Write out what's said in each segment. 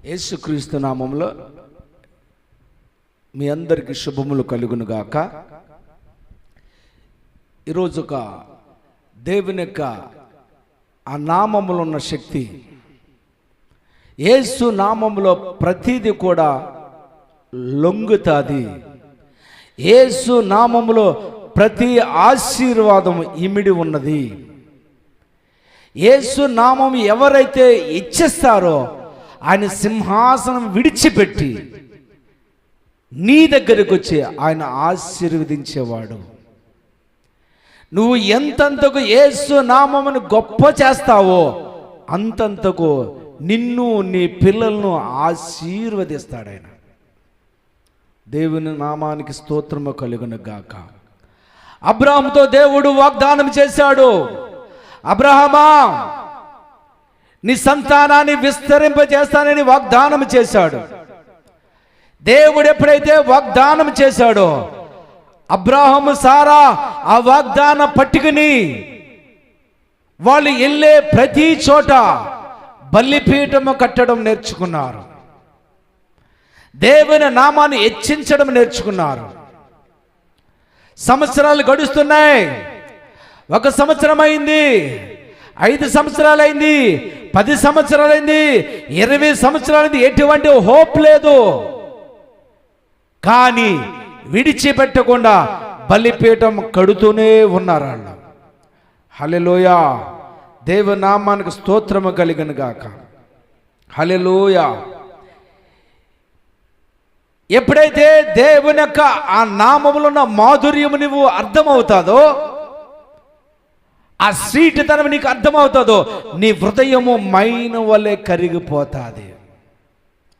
యేసుక్రీస్తు నామములో మీ అందరికీ శుభములు కలుగును గాక. ఈరోజు ఒక దేవుని యొక్క ఆ నామములో ఉన్న శక్తి, యేసు నామములో ప్రతిదీ కూడా లొంగుతాది. యేసు నామములో ప్రతి ఆశీర్వాదం ఇమిడి ఉన్నది. యేసు నామం ఎవరైతే ఇచ్చేస్తారో ఆయన సింహాసనం విడిచిపెట్టి నీ దగ్గరకు వచ్చి ఆయన ఆశీర్వదించేవాడు. నువ్వు ఎంతంతకు యేసు నామమును గొప్ప చేస్తావో అంతంతకు నిన్ను నీ పిల్లలను ఆశీర్వదిస్తాడు ఆయన. దేవుని నామానికి స్తోత్రము కలుగును గాక. అబ్రాహాముతో దేవుడు వాగ్దానం చేశాడు, అబ్రహామా నీ సంతానాన్ని విస్తరింపజేస్తానని వాగ్దానం చేశాడు. దేవుడు ఎప్పుడైతే వాగ్దానం చేశాడో అబ్రాహాము సారా ఆ వాగ్దాన పట్టుకుని వాళ్ళు వెళ్ళే ప్రతి చోట బలిపీఠము కట్టడం నేర్చుకున్నారు. దేవుని నామాన్ని హెచ్చించడం నేర్చుకున్నారు. సంవత్సరాలు గడుస్తున్నాయి. 1 సంవత్సరం అయింది, 5 సంవత్సరాలు అయింది, 10 సంవత్సరాలు అయింది, 20 సంవత్సరాలైంది. ఎటువంటి హోప్ లేదు. కానీ విడిచిపెట్టకుండా బలిపీఠం కడుతూనే ఉన్నారు వాళ్ళు. హల్లెలూయా, దేవుని నామానికి స్తోత్రము కలిగను గాక. హల్లెలూయా. ఎప్పుడైతే దేవుని యొక్క ఆ నామములో ఉన్న మాధుర్యము నువ్వు అర్థమవుతాదో, ఆ స్వీట్తనం నీకు అర్థమవుతుందో, నీ హృదయము మైన వలె కరిగిపోతుంది.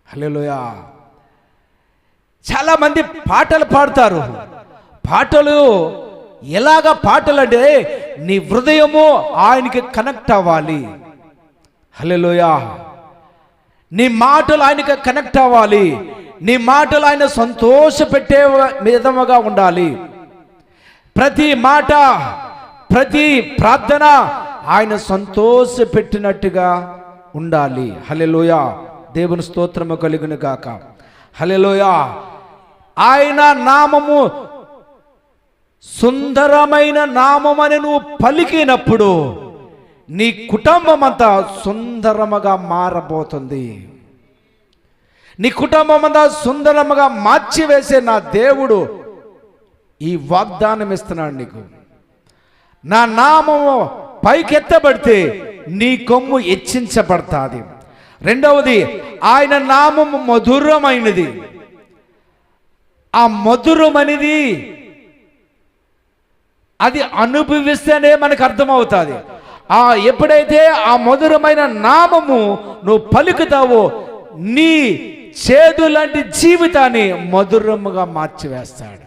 హల్లెలూయా. చాలా మంది పాటలు పాడతారు. పాటలు ఎలాగ పాటలు అంటే నీ హృదయము ఆయనకి కనెక్ట్ అవ్వాలి. హల్లెలూయా. నీ మాటలు ఆయనకి కనెక్ట్ అవ్వాలి. నీ మాటలు ఆయన సంతోషపెట్టే విధముగా ఉండాలి. ప్రతి మాట, ప్రతి ప్రార్థన ఆయన సంతోష పెట్టినట్టుగా ఉండాలి. హల్లెలూయా. దేవుని స్తోత్రము కలుగును గాక. హల్లెలూయా. ఆయన నామము సుందరమైన నామమని నువ్వు పలికినప్పుడు నీ కుటుంబం అంతా సుందరముగా మారబోతుంది. నీ కుటుంబం అంతా సుందరముగా మార్చివేసే నా దేవుడు ఈ వాగ్దానం ఇస్తున్నాడు నీకు. నా నామము పైకెత్తబడితే నీ కొమ్ము హెచ్చించబడతాది. రెండవది, ఆయన నామము మధురమైనది. ఆ మధురమనేది అది అనుభవిస్తేనే మనకు అర్థమవుతుంది. ఎప్పుడైతే ఆ మధురమైన నామము నువ్వు పలుకుతావో నీ చేదు లాంటి జీవితాన్ని మధురముగా మార్చివేస్తాడు.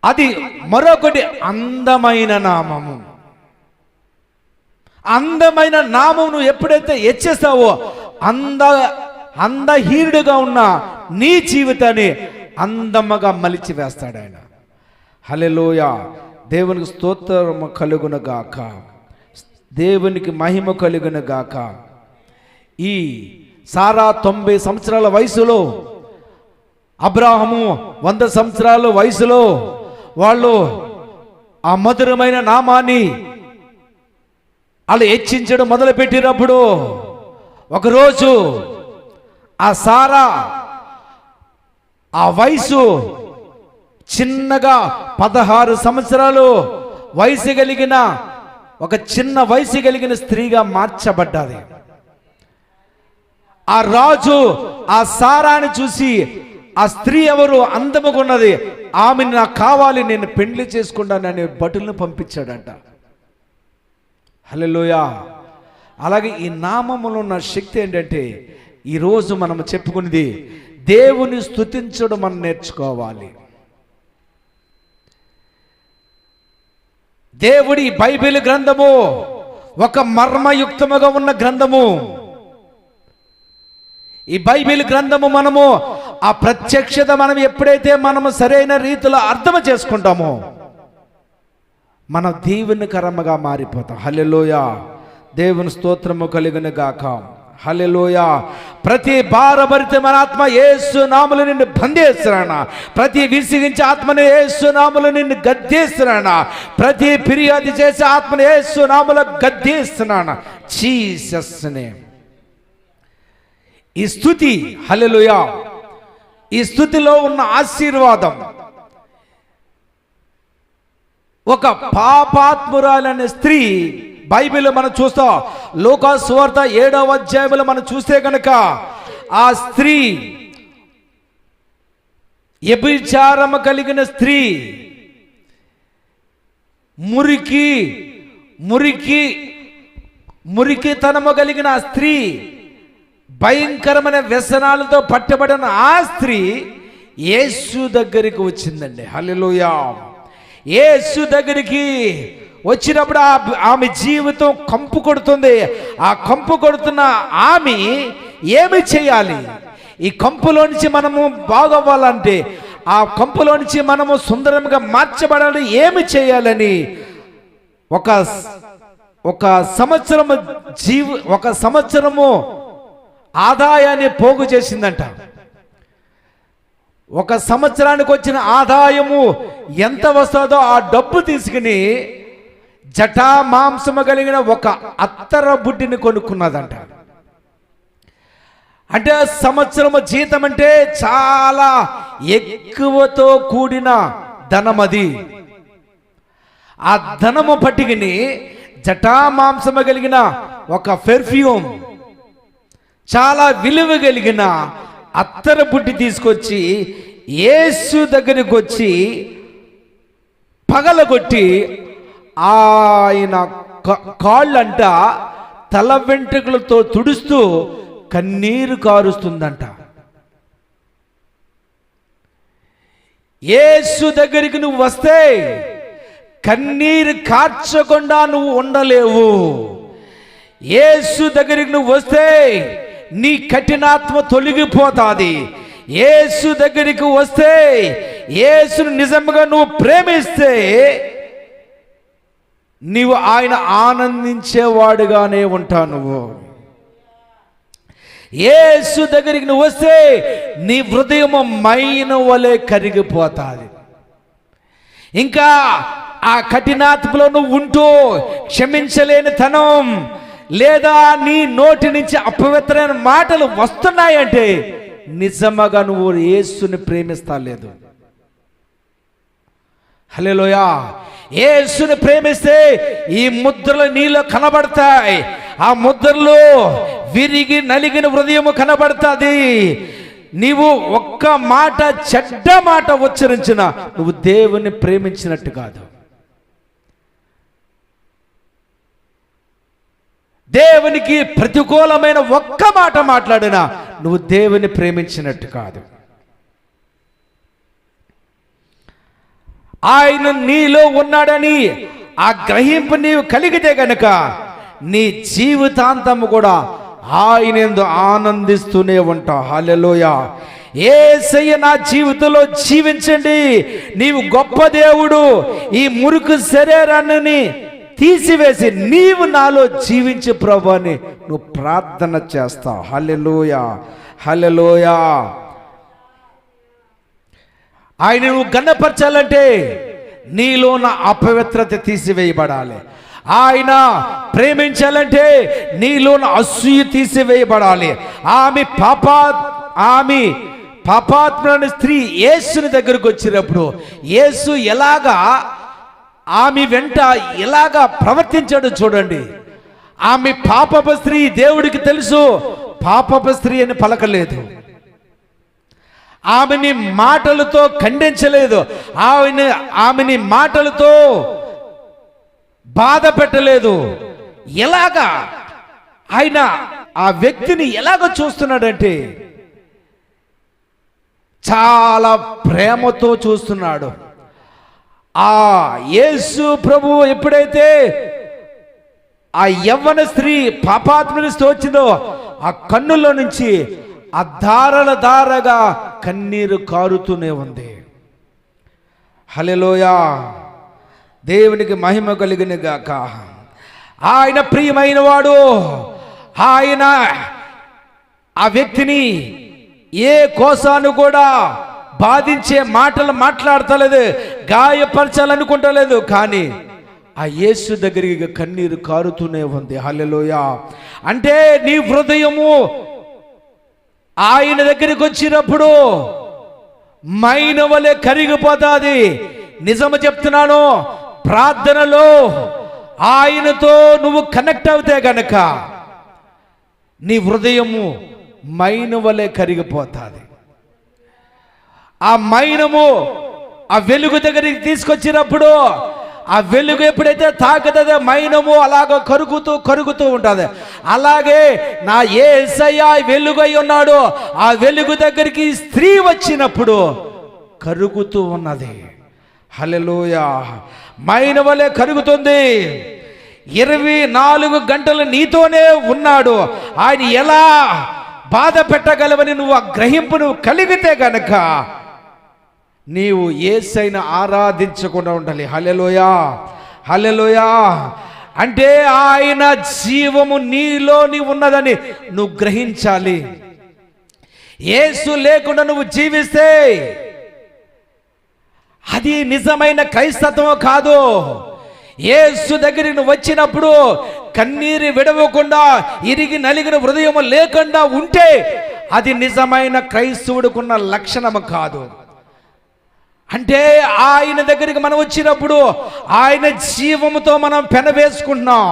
అది మరొకటి అందమైన నామము. అందమైన నామం నువ్వు ఎప్పుడైతే హెచ్చేస్తావో అందహీనుడుగా ఉన్న నీ జీవితాన్ని అందముగా మలిచి వేస్తాడు ఆయన. హల్లెలూయా. దేవునికి స్తోత్రము కలుగును గాక. దేవునికి మహిమ కలుగును గాక. ఈ సారా 90 సంవత్సరాల వయసులో, అబ్రాహాము 100 సంవత్సరాల వయసులో వాళ్ళు ఆ మధురమైన నామాన్ని వాళ్ళు హెచ్చించడం మొదలుపెట్టినప్పుడు ఒకరోజు ఆ సారా ఆ వయసు చిన్నగా 16 సంవత్సరాలు వయసు కలిగిన ఒక చిన్న వయసు కలిగిన స్త్రీగా మార్చబడ్డది. ఆ రాజు ఆ సారాని చూసి, ఆ స్త్రీ ఎవరు, అందముగా ఉన్నది, ఆమెను నాకు కావాలి, నేను పెండ్లి చేసుకుంటానని భటులను పంపించాడంట. హల్లెలూయా. అలాగే ఈ నామములో ఉన్న శక్తి ఏంటంటే ఈరోజు మనం చెప్పుకున్నది దేవుని స్తుతించడం మనం నేర్చుకోవాలి. దేవుడి బైబిల్ గ్రంథము ఒక మర్మయుక్తముగా ఉన్న గ్రంథము. ఈ బైబిల్ గ్రంథము మనము ఆ ప్రత్యక్షత మనం ఎప్పుడైతే మనము సరైన రీతిలో అర్థం చేసుకుంటామో మన దీవెనకరముగా మారిపోతాం. హల్లెలూయా, దేవుని స్తోత్రము కలుగును గాక. హల్లెలూయా. ప్రతి భారభరితమైన ఆత్మ యేసు నామములో నిన్ను బంధిస్తున్నాను. ప్రతి విసిగించే ఆత్మను యేసు నామములో నిన్ను గద్దిస్తున్నాను. ప్రతి ఫిర్యాదు చేసే ఆత్మను యేసు నామములో గద్దిస్తున్నాను. Jesus name. ఈ స్తుతి, హల్లెలూయా, ఈ స్తుతిలో ఉన్న ఆశీర్వాదం ఒక పాపాత్మురాలనే స్త్రీ బైబిల్ మనం చూస్తాం. లూకా సువార్త 7వ అధ్యాయంలో మనం చూస్తే కనుక ఆ స్త్రీ వ్యభిచారము కలిగిన స్త్రీ, మురికితనము కలిగిన ఆ స్త్రీ, భయంకరమైన వ్యసనాలతో పట్టబడిన ఆ స్త్రీ యేసు దగ్గరికి వచ్చిందండి. హల్లెలూయా. యేసు దగ్గరికి వచ్చినప్పుడు ఆమె జీవితం కంపు కొడుతుంది. ఆ కంపు కొడుతున్న ఆమె ఏమి చేయాలి? ఈ కంపులో నుంచి మనము బాగవ్వాలంటే, ఆ కంపులో నుంచి మనము సుందరంగా మార్చబడాలి, ఏమి చేయాలని ఒక సంవత్సరము ఆదాయాన్ని పోగు చేసిందంట. ఒక సంవత్సరానికి వచ్చిన ఆదాయము ఎంత వస్తుందో ఆ డబ్బు తీసుకుని జటా మాంసము కలిగిన ఒక అత్తర బుడ్డిని కొనుక్కున్నదంట. అంటే సంవత్సరము జీతం అంటే చాలా ఎక్కువతో కూడిన ధనం అది. ఆ ధనము పట్టుకుని జటా మాంసము కలిగిన ఒక పెర్ఫ్యూమ్, చాలా విలువ కలిగిన అత్తర బుడ్డి తీసుకొచ్చి యేసు దగ్గరికి వచ్చి పగలగొట్టి ఆయన కాళ్ళంట తల వెంట్రుకలతో తుడుస్తూ కన్నీరు కారుస్తుందంట. యేసు దగ్గరికి నువ్వు వస్తే కన్నీరు కార్చకుండా నువ్వు ఉండలేవు. యేసు దగ్గరికి నువ్వు వస్తే నీ కఠినాత్మ తొలగిపోతాది. యేసు దగ్గరికి వస్తే, యేసును నిజంగా నువ్వు ప్రేమిస్తే నీవు ఆయన ఆనందించేవాడుగానే ఉంటావు. నువ్వు యేసు దగ్గరికి నువ్వు వస్తే నీ హృదయం మైన వలె కరిగిపోతాది. ఇంకా ఆ కఠినాత్మలో నువ్వు ఉంటూ క్షమించలేని తనం, లేదా నీ నోటి నుంచి అపవిత్రమైన మాటలు వస్తున్నాయంటే నిజంగా నువ్వు యేసుని ప్రేమిస్తా లేదు. హల్లెలూయా. యేసుని ప్రేమిస్తే ఈ ముద్రలు నీలో కనబడతాయి. ఆ ముద్రలు విరిగి నలిగిన హృదయము కనబడుతుంది. నీవు ఒక్క మాట, చెడ్డ మాట ఉచ్చరించిన నువ్వు దేవుని ప్రేమించినట్టు కాదు. దేవునికి ప్రతికూలమైన ఒక్క మాట మాట్లాడినా నువ్వు దేవుని ప్రేమించినట్టు కాదు. ఆయన నీలో ఉన్నాడని ఆ గ్రహింపు నీవు కలిగితే గనుక నీ జీవితాంతము కూడా ఆయన యందు ఆనందిస్తూనే ఉంటావు. హల్లెలూయా. యేసయ్య నా జీవితంలో జీవించండి, నీవు గొప్ప దేవుడు, ఈ మురుకు శరీరాన్ని తీసివేసి నీవు నాలో జీవించే ప్రభు అని నువ్వు ప్రార్థన చేస్తావు. హల్లెలూయా, హల్లెలూయా. ఆయన నువ్వు గణపరచాలంటే నీలో ఉన్న అపవిత్రత తీసివేయబడాలి. ఆయన ప్రేమించాలంటే నీలోని అసూయ తీసివేయబడాలి. ఆమె పాపాత్ములైన స్త్రీ యేసుని దగ్గరకు వచ్చినప్పుడు యేసు ఎలాగా ఆమె వెంట ఎలాగా ప్రవర్తించాడు చూడండి. ఆమె పాపపు స్త్రీ, దేవుడికి తెలుసు పాపపు స్త్రీ అని పలకలేదు. ఆమెని మాటలతో ఖండించలేదు. ఆమెని మాటలతో బాధ పెట్టలేదు. ఎలాగా ఆయన ఆ వ్యక్తిని ఎలాగ చూస్తున్నాడంటే చాలా ప్రేమతో చూస్తున్నాడు. ఆ యేసు ప్రభు ఎప్పుడైతే ఆ యవ్వన స్త్రీ పాపాత్ముని వచ్చిందో ఆ కన్నుల్లో నుంచి ఆ ధారగా కన్నీరు కారుతూనే ఉంది. హల్లెలూయా. దేవునికి మహిమ కలిగిన గాక. ఆయన ప్రియమైన వాడు. ఆయన ఆ వ్యక్తిని ఏ కోసాను కూడా బాధించే మాటలు మాట్లాడతలేదు, గాయపరచాలనుకుంటలేదు. కానీ ఆ యేసు దగ్గరికి కన్నీరు కారుతూనే ఉంది. హల్లెలూయా. అంటే నీ హృదయము ఆయన దగ్గరికి వచ్చినప్పుడు మైన వలె కరిగిపోతుంది. నిజము చెప్తున్నాను, ప్రార్థనలో ఆయనతో నువ్వు కనెక్ట్ అవుతే గనక నీ హృదయము మైన వలె కరిగిపోతుంది. ఆ మైనము ఆ వెలుగు దగ్గరికి తీసుకొచ్చినప్పుడు ఆ వెలుగు ఎప్పుడైతే తాకుతుందో మైనము అలాగ కరుగుతూ ఉంటుంది. అలాగే నా యేసయ్య వెలుగై ఉన్నాడు. ఆ వెలుగు దగ్గరికి స్త్రీ వచ్చినప్పుడు కరుగుతూ ఉన్నది. హల్లెలూయా. మైన వలె కరుగుతుంది. 24 గంటలు నీతోనే ఉన్నాడు. ఆయన ఎలా బాధ పెట్టగలవని నువ్వు ఆ గ్రహింపును కలిగితే గనక నీవు యేసయ్యను ఆరాధించకుండా ఉండాలి. హల్లెలూయా, హల్లెలూయా. అంటే ఆయన జీవము నీలోని ఉన్నదని నువ్వు గ్రహించాలి. యేసు లేకుండా నువ్వు జీవిస్తే అది నిజమైన క్రైస్తవం కాదు. యేసు దగ్గరికి నువ్వు వచ్చినప్పుడు కన్నీరు విడవకుండా, ఇరిగి నలిగిన హృదయం లేకుండా ఉంటే అది నిజమైన క్రైస్తవుడికున్న లక్షణము కాదు. అంటే ఆయన దగ్గరికి మనం వచ్చినప్పుడు ఆయన జీవముతో మనం పెనవేసుకుంటున్నాం.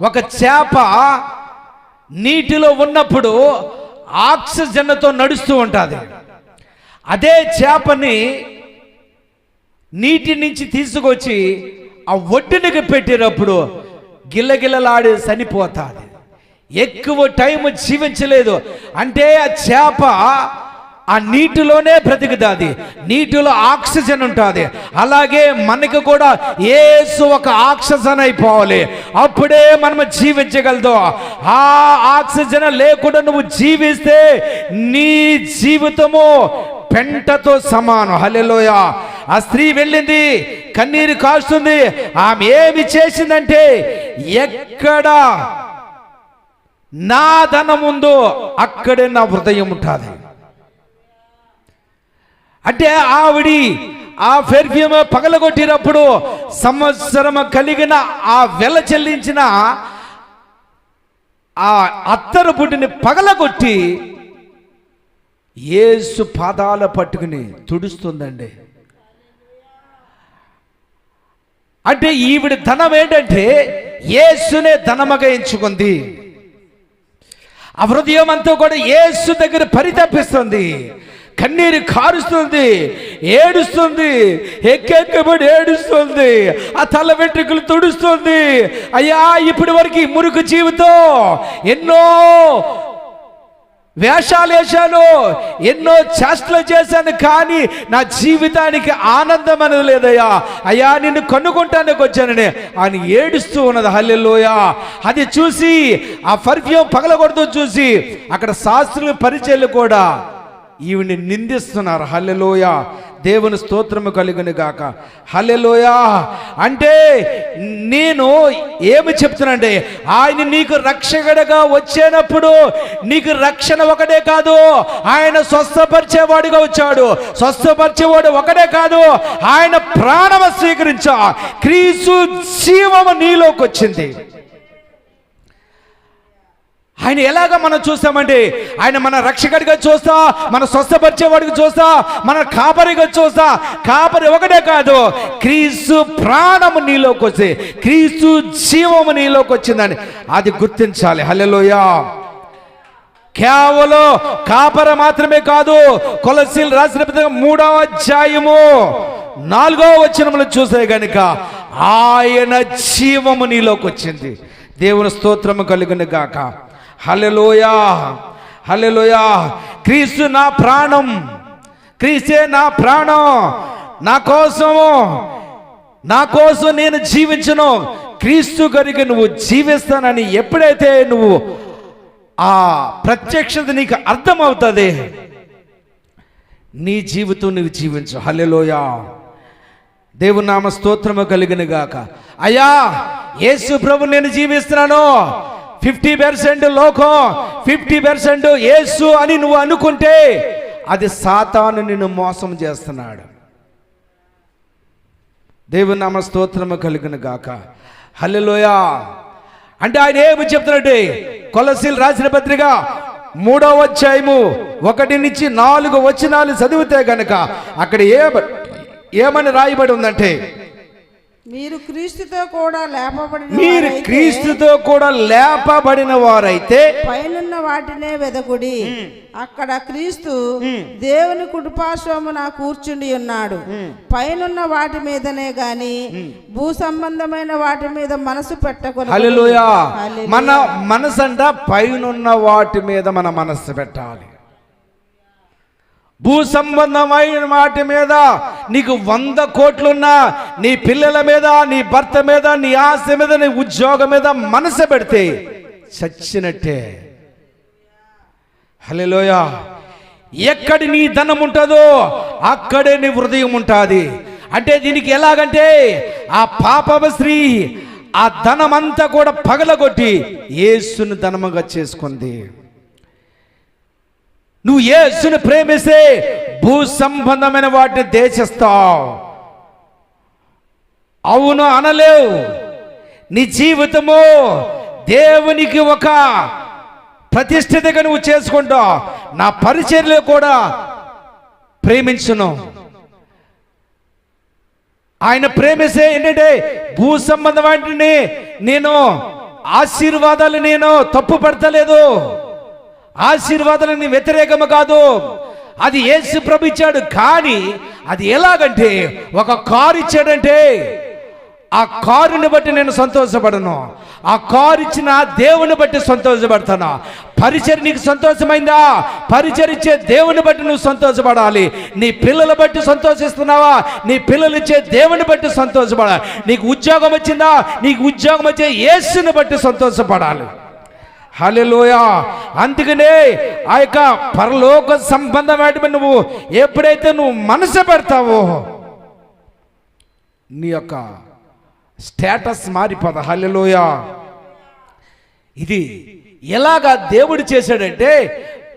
ఒక చేప నీటిలో ఉన్నప్పుడు ఆక్సిజన్తో నడుస్తూ ఉంటుంది. అదే చేపని నీటి నుంచి తీసుకొచ్చి ఆ ఒడ్డునికి పెట్టినప్పుడు గిల్లగిల్లలాడి చనిపోతుంది. ఎక్కువ టైం జీవించలేదు. అంటే ఆ చేప ఆ నీటిలోనే బ్రతుకుతుంది. నీటిలో ఆక్సిజన్ ఉంటుంది. అలాగే మనకు కూడా యేసు ఒక ఆక్సిజన్ అయిపోవాలి. అప్పుడే మనం జీవించగలదు. ఆ ఆక్సిజన్ లేకుండా నువ్వు జీవిస్తే నీ జీవితము పెంటతో సమానం. హల్లెలూయా. ఆ స్త్రీ వెళ్ళింది, కన్నీరు కాస్తుంది. ఆమె ఏమి చేసిందంటే, ఎక్కడ నా ధనం ఉందో అక్కడే నా హృదయం ఉంటుంది. అంటే ఆవిడి ఆ పెర్ఫ్యూమ్ పగలగొట్టినప్పుడు సంవత్సరం కలిగిన ఆ వెల చెల్లించిన ఆ అత్తరు బుడ్డిని పగలగొట్టి యేసు పాదాల పట్టుకుని తుడుస్తుందండి. అంటే ఈవిడ ధనం ఏంటంటే యేసునే ధనముగా ఎంచుకుంది. ఆ హృదయం అంతా కూడా యేసు దగ్గర పరితపిస్తుంది, కన్నీరు కారుస్తుంది, ఏడుస్తుంది, ఎక్కెక్కబడి ఏడుస్తుంది, ఆ తల వెంట్రుకలు తుడుస్తుంది. అయ్యా, ఇప్పటి వరకు మురుకు జీవితం, ఎన్నో వేషాలు వేశాను, ఎన్నో చేష్టలు చేశాను, కానీ నా జీవితానికి ఆనందం అనేది లేదయ్యా. అయ్యా, నిన్ను కనుక్కుంటానికి వచ్చానని ఆయన ఏడుస్తూ ఉన్నది. హల్లెలూయా. అది చూసి ఆ పర్ఫ్యూమ్ పగలగొడుతూ చూసి అక్కడ శాస్త్రులు పరిచయాలు కూడా ఈవిని నిందిస్తున్నారు. హల్లెలూయా. దేవుని స్తోత్రము కలుగును గాక. హల్లెలూయా. అంటే నేను ఏమి చెప్తున్నానంటే, ఆయన నీకు రక్షకుడిగా వచ్చేటప్పుడు నీకు రక్షణ ఒకటే కాదు, ఆయన స్వస్థపరిచేవాడుగా వచ్చాడు. స్వస్థపరిచేవాడు ఒకటే కాదు, ఆయన ప్రాణము స్వీకరించా, క్రీస్తు జీవము నీలోకి వచ్చింది. ఆయన ఎలాగా మనం చూస్తామంటే, ఆయన మన రక్షకుడిగా చూస్తా, మన స్వస్థపరిచేవాడిగా చూస్తా, మన కాపరిగా చూస్తా. కాపరి ఒకటే కాదు, క్రీస్తు ప్రాణము నీలోకి వచ్చి, క్రీస్తు జీవము నీలోకి వచ్చిందని అది గుర్తించాలి. హల్లెలూయా. కేవలం కాపర మాత్రమే కాదు, కొలస్సీలు రాసిన పత్రిక 3వ అధ్యాయము 4వ వచనములు చూసే గనుక ఆయన జీవము నీలోకి వచ్చింది. దేవుని స్తోత్రము కలుగును గాక. హల్లెలూయా, హల్లెలూయా. క్రీస్తు నా ప్రాణం, క్రీస్తే నా ప్రాణం, నా కోసం నేను జీవించను, క్రీస్తు గారికి నువ్వు జీవిస్తానని ఎప్పుడైతే నువ్వు ఆ ప్రత్యక్షత నీకు అర్థమవుతుంది, నీ జీవితం నువ్వు జీవించు. హల్లెలూయా. దేవుని నామ స్తోత్రము కలిగిన గాక. అయ్యా యేసు ప్రభు నేను జీవిస్తున్నాను, 50% లోకం 50% యేసు అని నువ్వు అనుకుంటే అది సాతాను నిన్ను మోసం చేస్తున్నాడు. దేవుని నామ స్తోత్రము కలిగిన గాక. హల్లెలూయా. అంటే ఆయన ఏమి చెప్తున్నాడు? కొలస్సీలు రాసిన పత్రిక 3వ అధ్యాయము 1-4 వచనాలు చదివితే గనక అక్కడ ఏమని రాయబడి ఉందంటే, మీరు క్రీస్తుతో కూడా లేపబడిన వారైతే పైనున్న వాటినే వెదకుడి, అక్కడ క్రీస్తు దేవుని కుడిపార్శ్వమున కూర్చుండి ఉన్నాడు. పైనున్న వాటి మీదనే గాని భూ సంబంధమైన వాటి మీద మనసు పెట్టకూడదు. హల్లెలూయా. మన మనసు అంట పైనున్న వాటి మీద మన మనస్సు పెట్టాలి. భూ సంబంధమైన వాటి మీద నీకు 100 కోట్లున్నా నీ పిల్లల మీద, నీ భర్త మీద, నీ ఆస్తి మీద, నీ ఉద్యోగం మీద మనసు పెడితే చచ్చినట్టే. హల్లెలూయా. ఎక్కడి నీ ధనం ఉంటుందో అక్కడే నీ హృదయం ఉంటుంది. అంటే దీనికి ఎలాగంటే ఆ పాపమ స్త్రీ ఆ ధనమంతా కూడా పగలగొట్టి యేసుని ధనముగా చేసుకుంది. నువ్వు యేసుని ప్రేమిస్తే భూ సంబంధమైన వాటిని దేశిస్తావు. అవును అనలేవు. నీ జీవితము దేవునికి ఒక ప్రతిష్ఠితగా నువ్వు చేసుకుంటావు. నా పరిచర్యలో కూడా ప్రేమించును. ఆయన ప్రేమిస్తే ఏంటంటే భూ సంబంధం వాటిని నేను ఆశీర్వాదాలు నేను తప్పు పడతలేదు, ఆశీర్వాదాలని వ్యతిరేకము కాదు. అది యేసు ప్రభు ఇచ్చాడు. కానీ అది ఎలాగంటే ఒక కారు ఇచ్చాడంటే ఆ కారుని బట్టి నేను సంతోషపడను, ఆ కారు ఇచ్చిన దేవుని బట్టి సంతోషపడతాను. పరిచర్య నీకు సంతోషమైందా? పరిచర్య ఇచ్చే దేవుని బట్టి నువ్వు సంతోషపడాలి. నీ పిల్లల బట్టి సంతోషిస్తున్నావా? నీ పిల్లలు ఇచ్చే దేవుని బట్టి సంతోషపడాలి. నీకు ఉద్యోగం వచ్చిందా? నీకు ఉద్యోగం వచ్చే యేసుని బట్టి సంతోషపడాలి. హల్లెలూయా. అందుకనే ఆ యొక్క పరలోక సంబంధమైన నువ్వు ఎప్పుడైతే నువ్వు మనసు పెడతావో నీ యొక్క స్టేటస్ మారిపోదా. హల్లెలూయా. ఇది ఎలాగా దేవుడు చేశాడంటే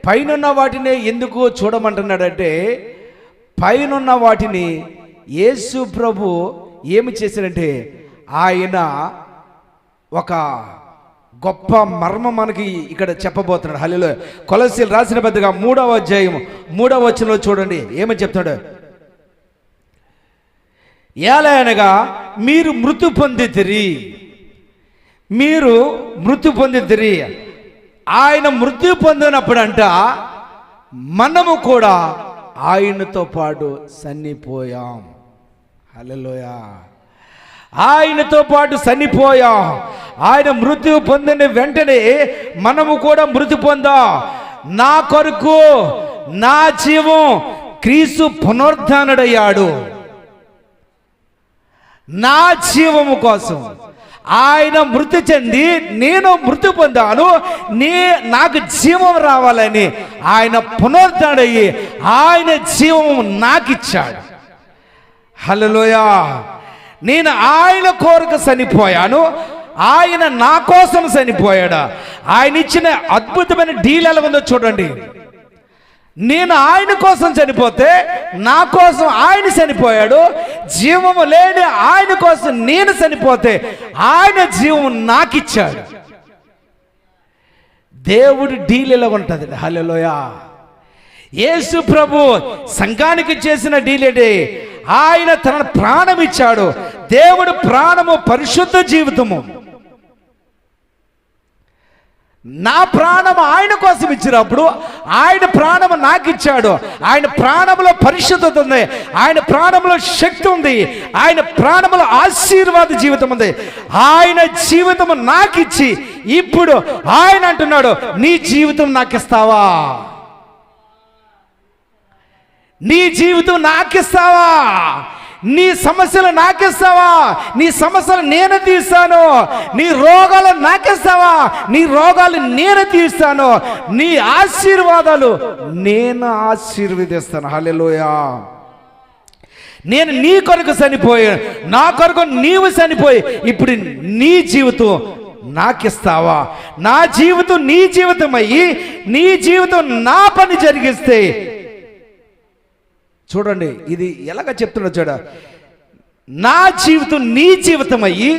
పైనున్న వాటిని ఎందుకు చూడమంటున్నాడంటే పైనున్న వాటిని యేసు ప్రభు ఏమి చేశాడంటే ఆయన ఒక గొప్ప మర్మం మనకి ఇక్కడ చెప్పబోతున్నాడు. హల్లెలూయా. కొలస్సీలు రాసిన పత్రిక 3వ అధ్యాయం 3వ వచనంలో చూడండి ఏమని చెప్తున్నాడు? ఏలయనగా మీరు మృతి పొందితిరి, మీరు మృతి పొందితిరి. ఆయన మృతి పొందినప్పుడంట మనము కూడా ఆయనతో పాటు చనిపోయాం. హల్లెలూయా. ఆయనతో పాటు చనిపోయాం. ఆయన మృతి పొందిన వెంటనే మనము కూడా మృతి పొందాం. నా కొరకు నా జీవం క్రీస్తు పునరుద్ధానుడయ్యాడు. నా జీవము కోసం ఆయన మృతి చెంది నేను మృతి పొందాను. నాకు జీవం రావాలని ఆయన పునరుద్ధానుడయ్యి ఆయన జీవం నాకు ఇచ్చాడు. హల్లెలూయా. నేను ఆయన కోరిక చనిపోయాను, ఆయన నా కోసం చనిపోయాడు. ఆయన ఇచ్చిన అద్భుతమైన డీల్ ఎలా ఉందో చూడండి. నేను ఆయన కోసం చనిపోతే నా కోసం ఆయన చనిపోయాడు. జీవము లేని ఆయన కోసం నేను చనిపోతే ఆయన జీవం నాకు ఇచ్చాడు. దేవుడి డీల్ ఎలా ఉంటుంది. హల్లెలూయా. యేసు ప్రభు సంఘానికి చేసిన డీల్ ఏంటి? ఆయన తన ప్రాణం ఇచ్చాడు. దేవుడు ప్రాణము పరిశుద్ధ జీవితము. నా ప్రాణము ఆయన కోసం ఇచ్చినప్పుడు ఆయన ప్రాణము నాకు ఇచ్చాడు. ఆయన ప్రాణంలో పరిశుద్ధత ఉంది, ఆయన ప్రాణంలో శక్తి ఉంది, ఆయన ప్రాణంలో ఆశీర్వాద జీవితం ఉంది. ఆయన జీవితము నాకు ఇచ్చి ఇప్పుడు ఆయన అంటున్నాడు నీ జీవితం నాకు ఇస్తావా? నీ జీవితం నాకిస్తావా? నీ సమస్యలు నాకిస్తావా? నీ సమస్యలు నేను తీస్తాను. నీ రోగాలు నాకిస్తావా? నీ రోగాలు నేను తీస్తాను. నీ ఆశీర్వాదాలు నేను ఆశీర్వదిస్తాను. హల్లెలూయా. నేను నీ కొరకు చనిపోయాను, నా కొరకు నీవు చనిపోయి ఇప్పుడు నీ జీవితం నాకిస్తావా? నా జీవితం నీ జీవితం అయ్యి నీ జీవితం నా పని జరిగిస్తే, చూడండి ఇది ఎలాగ చెప్తున్నా చూడ, నా జీవితం నీ జీవితం అయ్యి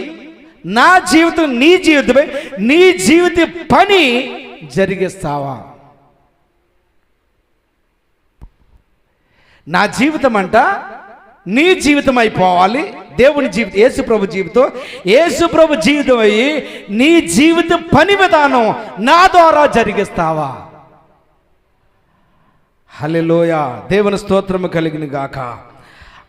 నా జీవితం నీ జీవితమై నీ జీవిత పని జరిగిస్తావా? నా జీవితం అంట నీ జీవితం అయిపోవాలి. దేవుని జీవితం, యేసుప్రభు జీవితం, యేసుప్రభు జీవితం అయ్యి నీ జీవిత పని విధానం నా ద్వారా జరిగిస్తావా? హల్లెలూయా, దేవుని స్తోత్రము కలిగిన గాక.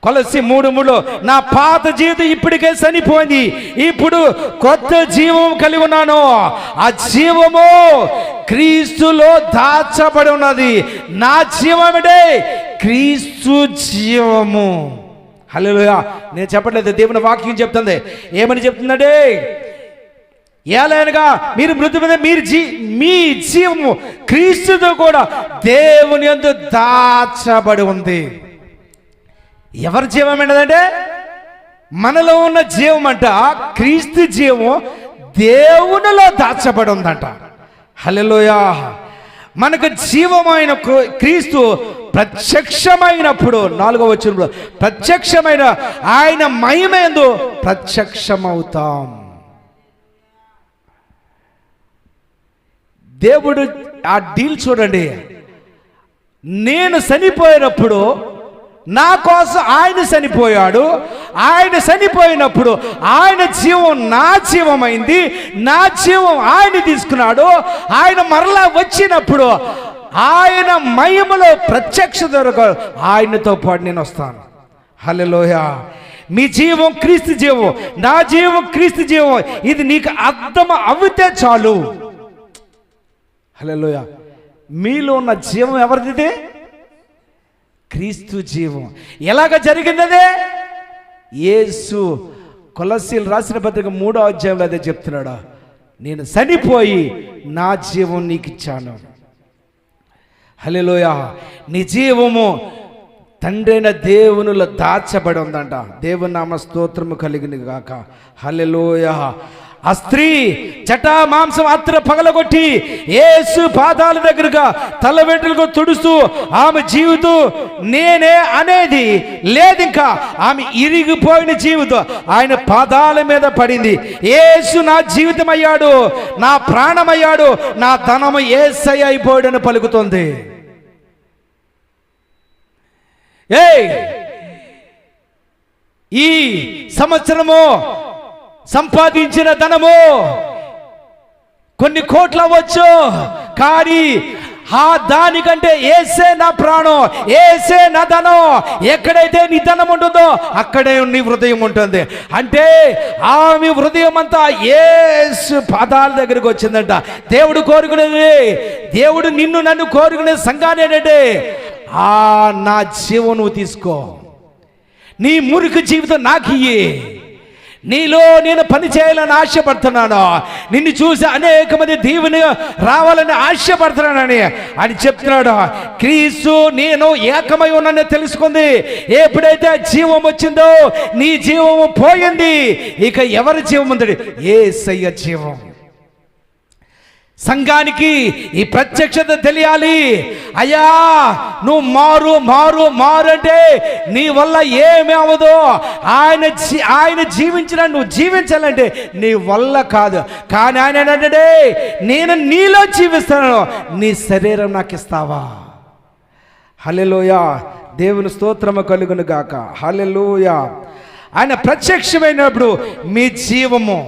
కొలస్సీ 3:3 నా పాత జీవితం ఇప్పటికే చనిపోయింది, ఇప్పుడు కొత్త జీవం కలిగి ఉన్నాను. ఆ జీవము క్రీస్తులో దాచబడి ఉన్నది. నా జీవముడే క్రీస్తు జీవము. హల్లెలూయా. నేను చెప్పట్లేదు, దేవుని వాక్యం చెప్తుంది. ఏమని చెప్తుందంటే, ఏలైనగా మీరు మృతి మీద మీ జీవము క్రీస్తుతో కూడా దేవుని యందు దాచబడి ఉంది. ఎవరి జీవం ఏంటంటే, మనలో ఉన్న జీవం అంట క్రీస్తు జీవం దేవునిలో దాచబడి ఉందంట. హల్లెలూయా. మనకు జీవమైన క్రీస్తు ప్రత్యక్షమైనప్పుడు, 4వ వచనంలో ప్రత్యక్షమైన ఆయన మహిమయందు ప్రత్యక్షమవుతాం. దేవుడు ఆ డీల్ చూడండి. నేను చనిపోయినప్పుడు నా కోసం ఆయన చనిపోయాడు. ఆయన చనిపోయినప్పుడు ఆయన జీవం నా జీవమైంది, నా జీవం ఆయన తీసుకున్నాడు. ఆయన మరలా వచ్చినప్పుడు ఆయన మహిమలో ప్రత్యక్షత ఆయనతో పాటు నేను వస్తాను. హల్లెలూయా. మీ జీవం క్రీస్తు జీవం, నా జీవం క్రీస్తు జీవం. ఇది నీకు అర్థం అవితే చాలు. హల్లెలూయా. మీలో ఉన్న జీవం ఎవరిది? క్రీస్తు జీవం. ఎలాగ జరిగిందదే? యేసు కొలస్సీలు రాసిన పత్రిక 3వ అధ్యాయంలో అదే చెప్తున్నాడు. నేను చనిపోయి నా జీవం నీకు ఇచ్చాను. హల్లెలూయా. నీ జీవము తండ్రైన దేవునిలో దాచబడి ఉందంట. దేవుని నామ స్తోత్రము కలిగిన గాక. హల్లెలూయా. ఆ స్త్రీ జటా మాంసం అత్ర పగలగొట్టి యేసు పాదాల దగ్గరగా తల వెంట్రుకలు తుడుస్తూ ఆమె జీవితం నేనే అనేది లేదు. ఇంకా ఆమె ఇరిగిపోయిన జీవితం ఆయన పాదాల మీద పడింది. యేసు నా జీవితం అయ్యాడు, నా ప్రాణం అయ్యాడు, నా ధనము యేసయ్య అయిపోయాడని పలుకుతుంది. ఈ సంవత్సరము సంపాదించిన ధనము కొన్ని కోట్లు అవ్వచ్చు, కానీ ఆ దానికంటే యేసే నా ప్రాణం, యేసే నా ధనం. ఎక్కడైతే నీ ధనం ఉంటుందో అక్కడే నీ హృదయం ఉంటుంది. అంటే ఆమె హృదయం అంతా యేసు పాదాల దగ్గరికి వచ్చిందంట. దేవుడు కోరుకునేది, దేవుడు నిన్ను నన్ను కోరుకునే సంఘాన్ని ఏంటంటే, నా జీవం నువ్వు తీసుకో, నీ మురికి జీవితం నాకు ఇయ్యి, నీలో నేను పని చేయాలని ఆశపడుతున్నాను, నిన్ను చూసి అనేక మంది దీవెని రావాలని ఆశపడుతున్నానని అని చెప్తున్నాడు. క్రీస్తు నేను ఏకమై ఉన్నానని తెలుసుకుంది. ఎప్పుడైతే జీవం వచ్చిందో నీ జీవము పోయింది. ఇక ఎవరి జీవం ఉంది? యేసయ్య జీవం. సంఘానికి ఈ ప్రత్యక్షత తెలియాలి. అయ్యా నువ్వు మారు మారు మారు అంటే నీ వల్ల ఏమి అవ్వదు. ఆయన జీవించిన నువ్వు జీవించాలంటే నీ వల్ల కాదు. కానీ ఆయన ఏంటంటే, నేను నీలో జీవిస్తాను, నీ శరీరం నాకు ఇస్తావా? హల్లెలూయా. దేవుని స్తోత్రము కలుగును గాక. హల్లెలూయా. ఆయన ప్రత్యక్షమైనప్పుడు మీ జీవము,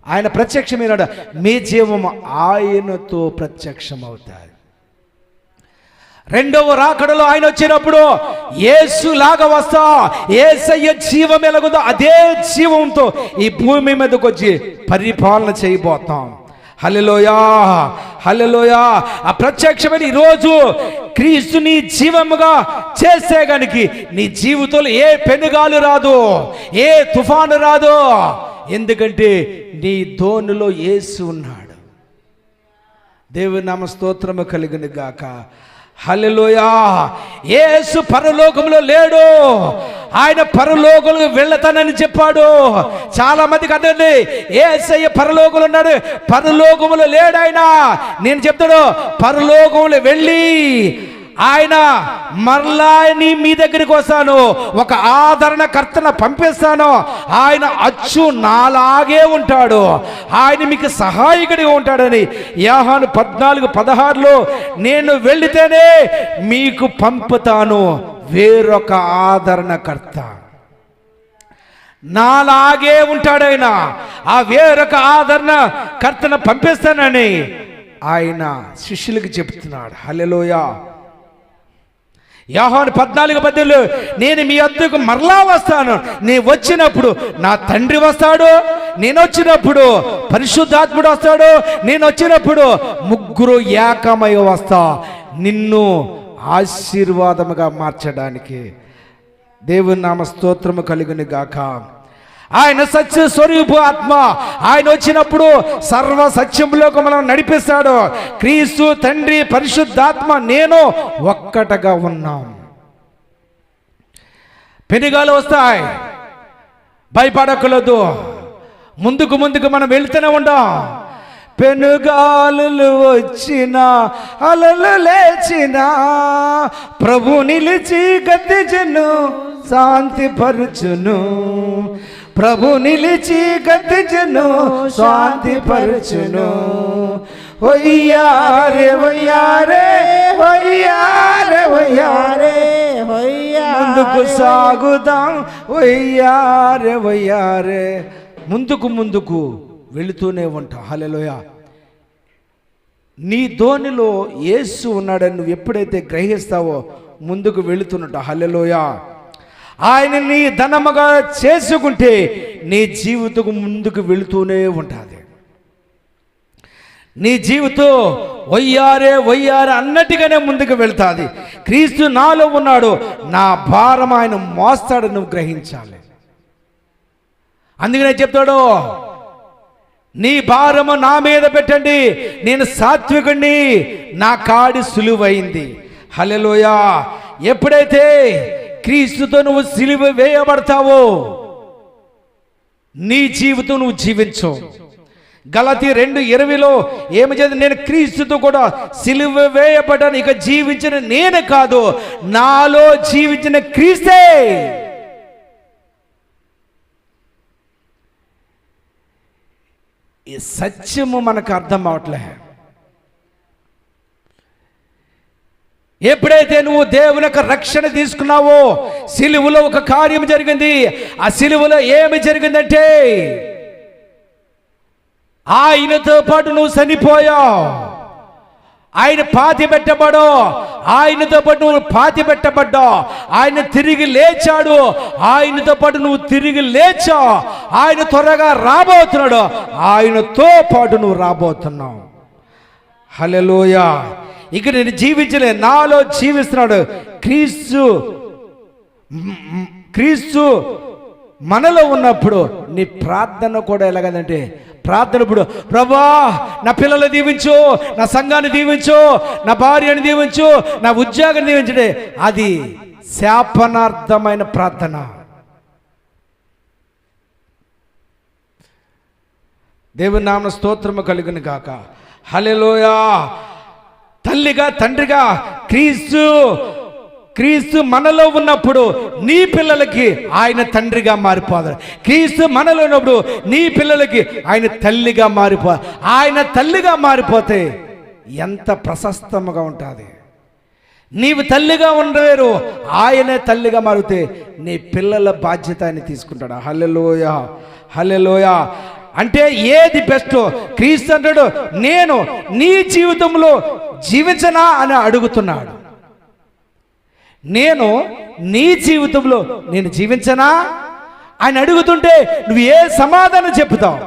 ఆయన ప్రత్యక్షమైన మీ జీవము ఆయనతో ప్రత్యక్షమవుతాయి. రెండవ రాకడలో ఆయన వచ్చినప్పుడు యేసులాగా వస్తా. యేసయ్య జీవం ఎలాగుందో అదే జీవంతో ఈ భూమి మీదకి వచ్చి పరిపాలన చేయబోతాం. హల్లెలూయా. హల్లెలూయా. ఆ ప్రత్యక్షమైన ఈరోజు క్రీస్తుని జీవముగా చేసే గనుక నీ జీవితంలో ఏ పెనుగాలు రాదు, ఏ తుఫాను రాదు. ఎందుకంటే నీ ధోనిలో యేసు ఉన్నాడు. దేవుని నామ స్తోత్రము కలిగిన గాక. హల్లెలూయా. యేసు పరలోకంలో లేడు, ఆయన పరలోకులకు వెళ్తానని చెప్పాడు. చాలా మందికి అర్థండి, యేసయ్య పరలోకులు ఉన్నాడు, పరలోకములు లేడాయన. నేను చెప్తాడు, పరలోకములు వెళ్ళి ఆయన మరలా మీ దగ్గరికి వస్తాను, ఒక ఆదరణకర్తను పంపిస్తాను, ఆయన అచ్చు నాలాగే ఉంటాడు, ఆయన మీకు సహాయకుడిగా ఉంటాడని యోహాను 14:16లో నేను వెళితేనే మీకు పంపుతాను వేరొక ఆదరణకర్త, నాలాగే ఉంటాడైన, ఆ వేరొక ఆదరణకర్తను పంపిస్తానని ఆయన శిష్యులకు చెప్తున్నాడు. హల్లెలూయా. యోహాను 14:18 నేను మీ వద్దకు మరలా వస్తాను, నేను వచ్చినప్పుడు నా తండ్రి వస్తాడు, నేను వచ్చినప్పుడు పరిశుద్ధాత్ముడు వస్తాడు, నేను వచ్చినప్పుడు ముగ్గురు ఏకమై వస్తా నిన్ను ఆశీర్వాదముగా మార్చడానికి. దేవుని నామ స్తోత్రము కలుగును గాక. ఆయన సత్య స్వరూపు ఆత్మ, ఆయన వచ్చినప్పుడు సర్వ సత్యంలోకి మనం నడిపిస్తాడు. క్రీస్తు, తండ్రి, పరిశుద్ధాత్మ నేను ఒక్కటగా ఉన్నాం. పెనుగాలు వస్తాయి, భయపడకూడదు, ముందుకు ముందుకు మనం వెళ్తూనే ఉండాం. పెనుగాలులు వచ్చిన అలలు లేచిన ప్రభు నిలిచి గద్దించును శాంతిపరచును, ప్రభు నిలిచి గద్దించును శాంతిపరచును. వయ్యారే వయ్యారే వయ్యారే వయ్యారే ముందుకు సాగుదాం, వయ్యారే వయ్యారే, ముందుకు ముందుకు వెళుతూనే ఉంటాం. హల్లెలూయా. నీ ధోనిలో యేసు ఉన్నాడని నువ్వు ఎప్పుడైతే గ్రహిస్తావో ముందుకు వెళుతున్నట్టు. హల్లెలూయా. ఆయన నీ ధనముగా చేసుకుంటే నీ జీవితం ముందుకు వెళుతూనే ఉంటుంది. నీ జీవితం వయ్యారే వయ్యారే అన్నట్టుగానే ముందుకు వెళ్తాది. క్రీస్తు నాలో ఉన్నాడు, నా భారం ఆయన మోస్తాడు, నువ్వు గ్రహించాలి. అందుకనే చెప్తాడు, నీ భారము నా మీద పెట్టండి, నేను సాత్వికుణ్ణి, నా కాడి సులువైంది. హల్లెలూయా. ఎప్పుడైతే క్రీస్తుతో నువ్వు సిలువ వేయబడతావో నీ జీవితం నువ్వు జీవించు. గలతీ 2:20లో ఏమి చేద్దాం, నేను క్రీస్తుతో కూడా సిలువ వేయబడ్డాను, ఇక జీవించిన నేను కాదు, నాలో జీవించిన క్రీస్తే. ఈ సత్యము మనకు అర్థం అవట్లే. ఎప్పుడైతే నువ్వు దేవుని యొక్క రక్షణ తీసుకున్నావో సిలువలో ఒక కార్యం జరిగింది. ఆ సిలువలో ఏమి జరిగిందంటే ఆయనతో పాటు నువ్వు చనిపోయావు, ఆయన పాతి పెట్టబడో, ఆయనతో పాటు నువ్వు పాతి పెట్టబడ్డావు, ఆయన తిరిగి లేచాడు, ఆయనతో పాటు నువ్వు తిరిగి లేచావు, ఆయన త్వరగా రాబోతున్నాడు, ఆయనతో పాటు నువ్వు రాబోతున్నావు. హల్లెలూయా. ఇక నేను జీవించలే, నాలో జీవిస్తున్నాడు క్రీస్తు. క్రీస్తు మనలో ఉన్నప్పుడు నీ ప్రార్థన కూడా ఎలాగంటే, ప్రార్థన ఇప్పుడు ప్రభువా నా పిల్లలు దీవించు, నా సంఘాన్ని దీవించు, నా భార్యని దీవించు, నా ఉద్యోగాన్ని దీవించడే, అది శాపనార్థమైన ప్రార్థన. దేవుని నామ స్తోత్రము కలుగును గాక. హల్లెలూయా. తల్లిగా తండ్రిగా క్రీస్తు మనలో ఉన్నప్పుడు నీ పిల్లలకి ఆయన తండ్రిగా మారిపోతాడు. క్రీస్తు మనలో ఉన్నప్పుడు నీ పిల్లలకి ఆయన తల్లిగా ఆయన తల్లిగా మారిపోతే ఎంత ప్రశస్తముగా ఉంటుంది. నీవు తల్లిగా ఉండవేరు, ఆయనే తల్లిగా మారితే నీ పిల్లల బాధ్యత ఆయన తీసుకుంటాడు. హల్లెలూయా. హల్లెలూయా. అంటే ఏది బెస్ట్? క్రీస్తు అంటాడు, నేను నీ జీవితంలో జీవించనా అని అడుగుతున్నాడు. నేను నీ జీవితంలో నేను జీవించనా ఆయన అడుగుతుంటే నువ్వు ఏ సమాధానం చెప్తావు?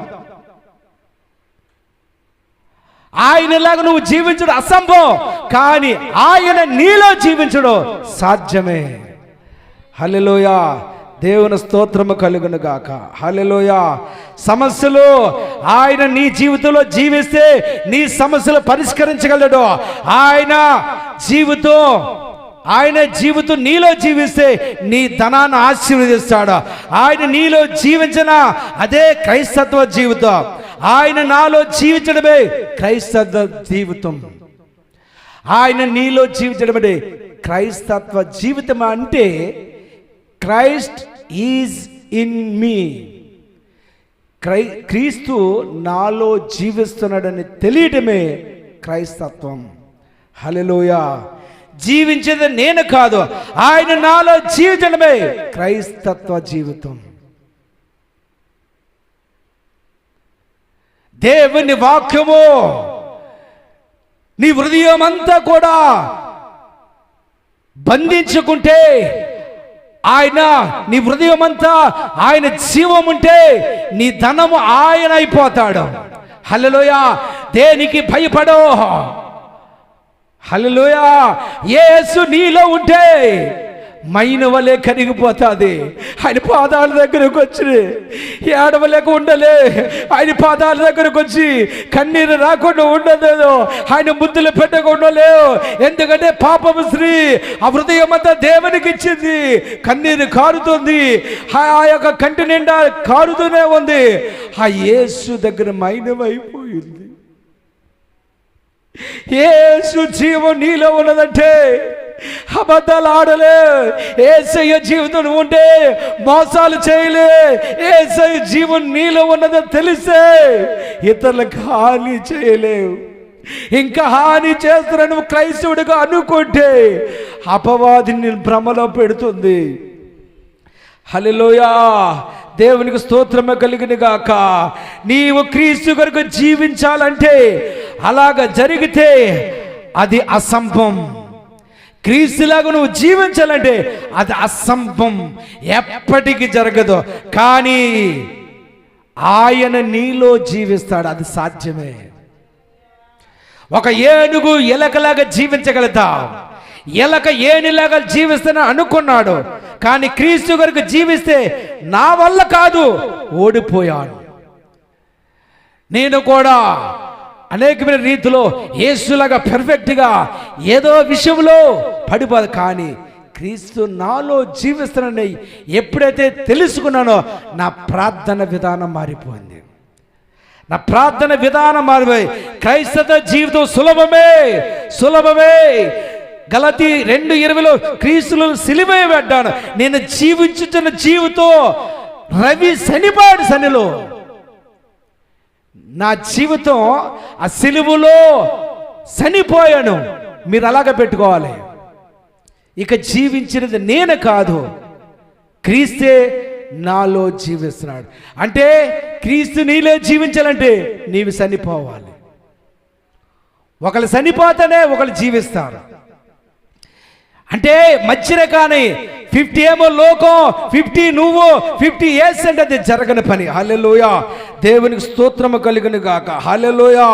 ఆయనలాగా నువ్వు జీవించడం అసంభవం, కానీ ఆయన నీలో జీవించడం సాధ్యమే. హల్లెలూయా. దేవుని స్తోత్రము కలుగును గాక. హల్లెలూయా. సమస్యలు ఆయన నీ జీవితంలో జీవిస్తే నీ సమస్యలు పరిష్కరించగలడు. ఆయన జీవితం ఆయన జీవితం నీలో జీవిస్తే నీ ధనాన్ని ఆశీర్వదిస్తాడు. ఆయన నీలో జీవించిన అదే క్రైస్తవ జీవితం. ఆయన నాలో జీవించడమే క్రైస్తవ జీవితం. ఆయన నీలో జీవించడమే క్రైస్తవ జీవితం. అంటే క్రైస్ట్ ఈజ్ ఇన్ మీ, క్రీస్తు నాలో జీవిస్తున్నాడని తెలియటమే క్రైస్తత్వం. హల్లెలూయా. జీవించేది నేను కాదు, ఆయన నాలో జీవించడమే క్రైస్తత్వ జీవితం. దేవుని వాక్యము నీ హృదయం అంతా కూడా బంధించుకుంటే, ఆయన నీ హృదయం అంతా ఆయన జీవం ఉంటే నీ ధనము ఆయన అయిపోతాడు. హల్లెలూయా. దేనికి భయపడో. హల్లెలూయా. యేసు నీలో ఉంటే మైన వలె కరిగిపోతుంది. ఆయన పాదాల దగ్గరకు వచ్చి ఏడవలేక ఉండలే. ఆయన పాదాల దగ్గరకు వచ్చి కన్నీరు రాకుండా ఉండలేదు. ఆయన ముద్దులు పెట్టకుండా లేవు. ఎందుకంటే పాపము స్త్రీ ఆ హృదయం అంతా దేవునికి ఇచ్చింది. కన్నీరు కారుతుంది, ఆ యొక్క కంటి నిండా కారుతూనే ఉంది. ఆ యేసు దగ్గర మైనమైపోయింది. యేసు జీవం నీలో ఉన్నదంటే అబద్ధాలు ఆడలే. యేసయ్య జీవితం ఉంటే మోసాలు చేయలే. యేసయ్య జీవం నీలో ఉన్నదని తెలిసే ఇతరులకు హాని చేయలేవు. ఇంకా హాని చేస్తున్నా నువ్వు క్రైస్తవుడిగా అనుకుంటే అపవాదిని భ్రమలో పెడుతుంది. హల్లెలూయా. దేవునికి స్తోత్రమే కలిగిన గాక. నీవు క్రీస్తు కొరకు జీవించాలంటే అలాగ జరిగితే అది అసంభవం. క్రీస్తులాగా నువ్వు జీవించాలంటే అది అసంభవం, ఎప్పటికీ జరగదు. కానీ ఆయన నీలో జీవిస్తాడు, అది సాధ్యమే. ఒక ఏనుగు ఎలకలాగా జీవించగలుగుతా. ఎలక ఏనులాగా జీవిస్తానని అనుకున్నాడు, కానీ క్రీస్తు కొరకు జీవిస్తే నా వల్ల కాదు, ఓడిపోయాడు. నేను కూడా అనేకమైన రీతిలో యేసులాగా పర్ఫెక్ట్గా ఏదో విషయంలో పడిపోదు, కానీ క్రీస్తు నాలో జీవిస్తానని ఎప్పుడైతే తెలుసుకున్నానో నా ప్రార్థన విధానం మారిపోయింది. నా ప్రార్థన విధానం మారిపోయి క్రైస్తవ జీవితం సులభమే, సులభమే. గలతీ 2:20 క్రీస్తులో సిలువ పడ్డాను, నేను జీవించుతున్న జీవితం రవి శనిపాడు శనిలో. నా జీవితం ఆ సిలువలో చనిపోయాను. మీరు అలాగ పెట్టుకోవాలి. ఇక జీవించినది నేను కాదు, క్రీస్తే నాలో జీవిస్తున్నాడు. అంటే క్రీస్తు నీలో జీవించాలంటే నీవు చనిపోవాలి. ఒకళ్ళు చనిపోతేనే ఒకళ్ళు జీవిస్తారు. అంటే మధ్యన కానీ 50 ఏమో లోకం, 50 నువ్వు, 50 యేసు అంటే అది జరగని పని. హల్లెలూయా. దేవునికి స్తోత్రము కలుగును గాక. హల్లెలూయా.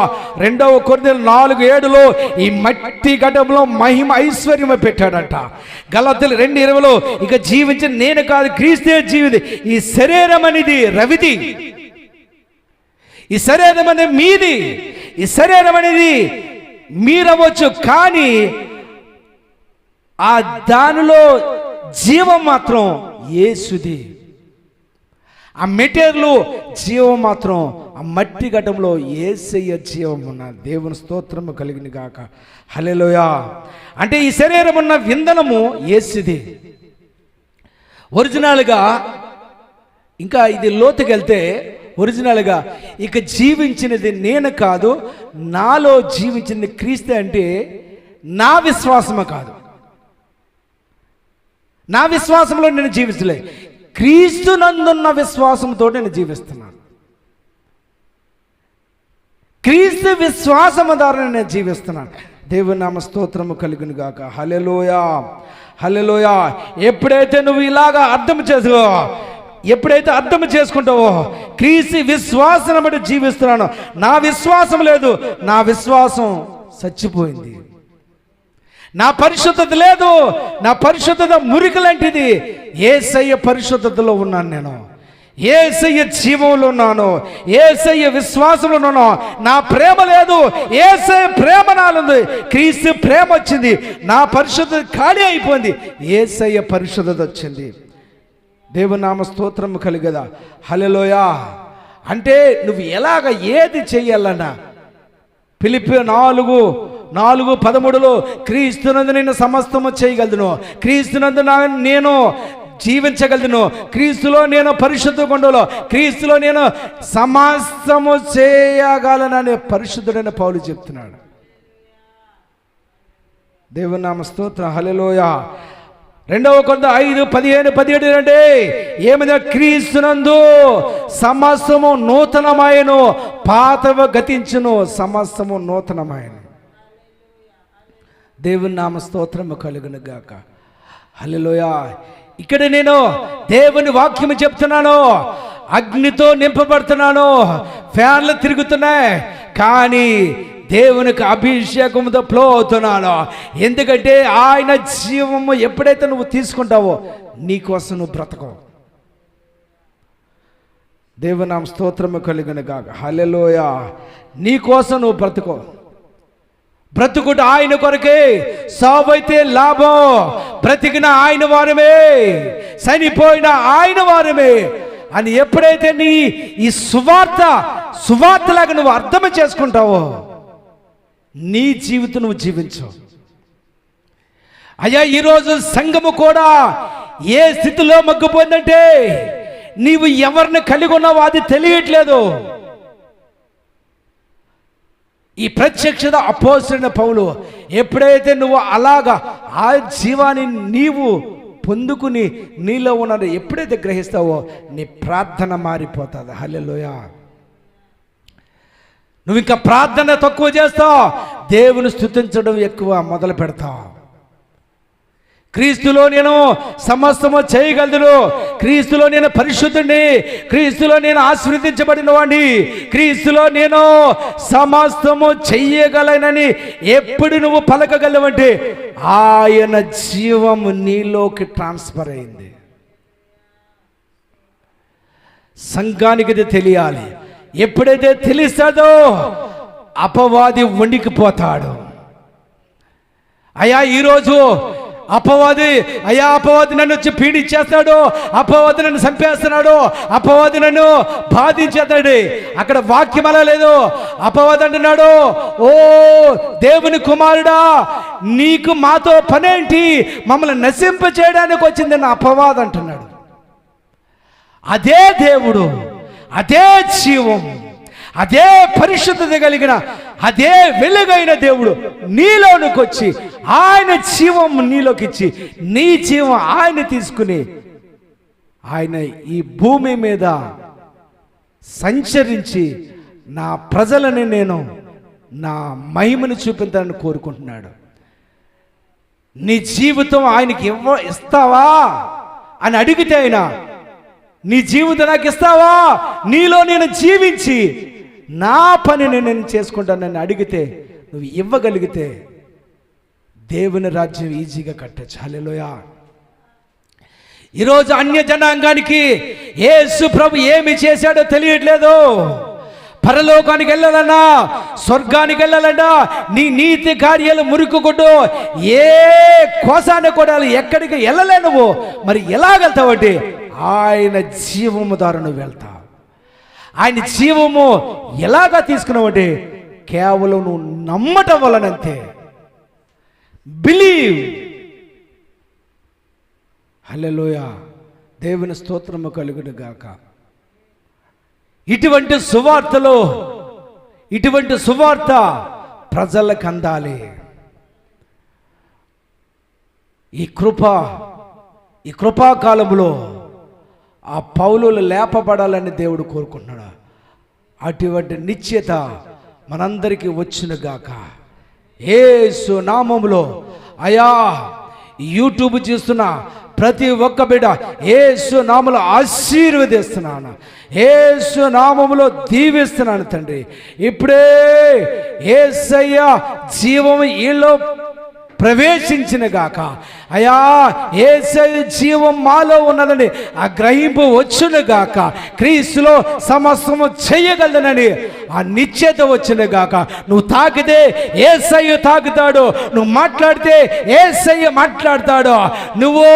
2 కొరింథీయులు 4:7 ఈ మట్టి ఘటంలో మహిమ ఐశ్వర్యం పెట్టాడంట. గలతీయులు 2:20 ఇక జీవించిన నేను కాదు, క్రీస్తే జీవితం. ఈ శరీరం అనేది రవిది, ఈ శరీరం అనేది మీది, ఈ శరీరం అనేది మీరవచ్చు, కానీ ఆ దానిలో జీవం మాత్రం యేసుది. ఆ మెటీరియల్ జీవం మాత్రం ఆ మట్టి ఘటంలో యేసయ్య జీవం ఉన్నది. దేవుని స్తోత్రము కలిగిన గాక. హల్లెలూయా. అంటే ఈ శరీరం ఉన్న విందనము యేసుది ఒరిజినల్గా. ఇంకా ఇది లోతుకెళ్తే ఒరిజినల్గా ఇక జీవించినది నేను కాదు, నాలో జీవించింది క్రీస్తు. అంటే నా విశ్వాసము కాదు, నా విశ్వాసంలో నేను జీవిస్తలే, క్రీస్తు నందున్న విశ్వాసంతో నేను జీవిస్తున్నాను. క్రీస్తు విశ్వాసము ద్వారా నేను జీవిస్తున్నాను. దేవుని నామ స్తోత్రము కలుగును గాక. హల్లెలూయా. హల్లెలూయా. ఎప్పుడైతే నువ్వు ఇలాగా ఎప్పుడైతే అర్థం చేసుకుంటావో క్రీస్తు విశ్వాసం బట్టి జీవిస్తున్నాను, నా విశ్వాసం లేదు, నా విశ్వాసం చచ్చిపోయింది. నా పరిశుద్ధత లేదు, నా పరిశుద్ధత మురికి లాంటిది. యేసయ్య పరిశుద్ధతలో ఉన్నాను నేను. యేసయ్య జీవంలో ఉన్నాను, యేసయ్య విశ్వాసంలో ఉన్నాను. నా ప్రేమ లేదు, యేసయ్య ప్రేమ నాలుంది. క్రీస్తు ప్రేమ వచ్చింది, నా పరిశుద్ధత ఖాళీ అయిపోయింది, యేసయ్య పరిశుద్ధత వచ్చింది. దేవుని నామ స్తోత్రం కలిగదా. హల్లెలూయా. అంటే నువ్వు ఎలాగ ఏది చెయ్యాలన్నా ఫిలిప్పీ 4:13 క్రీస్తునందు నేను సమస్తము చేయగలను, క్రీస్తునందు నేను జీవించగలను, క్రీస్తులో నేను పరిశుద్ధ గుండెలో, క్రీస్తులో నేను సమస్తము చేయగలనని పరిశుద్ధుడైన పౌలు చెప్తున్నాడు. దేవుని నామ స్తోత్రం. హల్లెలూయా. 2 కొరింథీ 5:15-17 అంటే ఏమైనా క్రీస్తునందు సమస్తము నూతనమాయను, పాతవ గతించును, సమస్తము నూతనమాయను. దేవుని నామ స్తోత్రము కలుగును గాక. హల్లెలూయా. ఇక్కడ నేను దేవుని వాక్యము చెప్తున్నాను, అగ్నితో నింపబడుతున్నాను, ఫ్యాన్లు తిరుగుతున్నాయి, కానీ దేవునికి అభిషేకంతో ఫ్లో అవుతున్నాను. ఎందుకంటే ఆయన జీవము ఎప్పుడైతే నువ్వు తీసుకుంటావో నీకోసం నువ్వు బ్రతకవు. దేవుని నామ స్తోత్రము కలుగును గాక. హల్లెలూయా. నీకోసం నువ్వు బ్రతుకో. బ్రతుకుట ఆయన కొరకే, సావైతే లాభం. బ్రతికిన ఆయన వారమే, చనిపోయిన ఆయన వారమే అని ఎప్పుడైతే నీ ఈ సువార్తలాగా నువ్వు అర్థం చేసుకుంటావో నీ జీవితం నువ్వు జీవించవు. అయ్యా, ఈరోజు సంఘము కూడా ఏ స్థితిలో మగ్గిపోయిందంటే నీవు ఎవరిని కలిగి ఉన్నావో అది తెలియట్లేదు. ఈ ప్రత్యక్షత అపోస్తలుడైన పౌలు ఎప్పుడైతే నువ్వు అలాగా ఆ జీవాన్ని నీవు పొందుకుని నీలో ఉన్నది ఎప్పుడైతే గ్రహిస్తావో నీ ప్రార్థన మారిపోతుంది. హల్లెలూయా. నువ్వు ఇంకా ప్రార్థన తక్కువ చేస్తావు, దేవుని స్తుతించడం ఎక్కువ మొదలు పెడతావు. క్రీస్తులో నేను సమస్తము చేయగలను, క్రీస్తులో నేను పరిశుద్ధుడిని, క్రీస్తులో నేను ఆశీర్వదించబడిన వాడిని, క్రీస్తులో నేను సమస్తము చెయ్యగలనని ఎప్పుడు నువ్వు పలకగలవంటే ఆయన జీవము నీలోకి ట్రాన్స్ఫర్ అయింది. సంఘానికి ఇది తెలియాలి. ఎప్పుడైతే తెలుస్తుందో అపవాది వణికిపోతాడు. అయ్యా, ఈరోజు అపవాది నన్ను వచ్చి పీడించేస్తాడు, అపవాది నన్ను చంపేస్తున్నాడు, అపవాది నన్ను బాధించేస్తాడు. అక్కడ వాక్యం అలా లేదు. అపవాది అంటున్నాడు, ఓ దేవుని కుమారుడా, నీకు మాతో పనేంటి, మమ్మల్ని నశింప చేయడానికి వచ్చింది నా అపవాది అంటున్నాడు. అదే దేవుడు, అదే జీవం, అదే పరిశుద్ధత కలిగిన అదే వెలుగైన దేవుడు నీలోనికి వచ్చి ఆయన జీవం నీలోకి ఇచ్చి నీ జీవం ఆయన తీసుకుని ఆయన ఈ భూమి మీద సంచరించి నా ప్రజలని నేను నా మహిమను చూపించాలని కోరుకుంటున్నాడు. నీ జీవితం ఆయనకి ఇస్తావా అని అడిగితే ఆయన నీ జీవితం నాకు ఇస్తావా, నీలో నేను జీవించి నా పని నేను చేసుకుంటానని అడిగితే నువ్వు ఇవ్వగలిగితే దేవుని రాజ్యం ఈజీగా కట్టచ్చు. హల్లెలూయా. ఈరోజు అన్య జనాంగానికి యేసు ప్రభు ఏమి చేశాడో తెలియట్లేదు. పరలోకానికి వెళ్ళాలన్నా, స్వర్గానికి వెళ్ళాలన్నా నీ నీతి కార్యాలు మురుకుకుంటూ ఏ కోసాన్ని కూడా ఎక్కడికి వెళ్ళలే. నువ్వు మరి ఎలాగెళ్తావంటే ఆయన జీవము ద్వారా నువ్వు వెళ్తావు. ఆయన జీవము ఎలాగా తీసుకున్నావంటే కేవలం నువ్వు నమ్మటం వలనంతే. బిలీవ్. హల్లెలూయా. దేవుని స్తోత్రము కలుగును గాక. ఇటువంటి సువార్త ప్రజలకు అందాలి. ఈ కృపాకాలంలో ఆ పౌలులు లేపబడాలని దేవుడు కోరుకుంటున్నాడు. అటువంటి నిశ్చయత మనందరికీ వచ్చునుగాక. యేసు నామములో అయా యూట్యూబ్ చూస్తున్న ప్రతి ఒక్క బిడ్డ యేసు నామములో ఆశీర్వదిస్తున్నాను, యేసు నామములో దీవిస్తున్నాను తండ్రి. ఇప్పుడే యేసయ్య జీవము ఈలో ప్రవేశించిన గాక. అయా యేసయ్య జీవం మాలో ఉన్నదని ఆ గ్రహింపు వచ్చును గాక. క్రీస్తులో సమస్తము చేయగలనని ఆ నిశ్చయత వచ్చిన గాక. నువ్వు తాకితే యేసయ్య తాకుతాడు, నువ్వు మాట్లాడితే యేసయ్య మాట్లాడతాడు, నువ్వు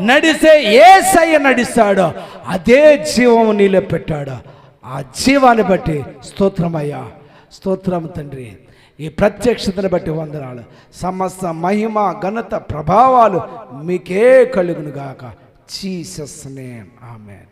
నడిస్తే యేసయ్య నడిస్తాడు. అదే జీవం నీలో పెట్టాడు. ఆ జీవాన్ని బట్టి స్తోత్రమయ్యా, స్తోత్రం తండ్రి. ఈ ప్రత్యక్షతను బట్టి వందనాలు. సమస్త మహిమ ఘనత ప్రభావాలు మీకే కలుగును గాక. జీసస్ నేమ్ ఆమేన్.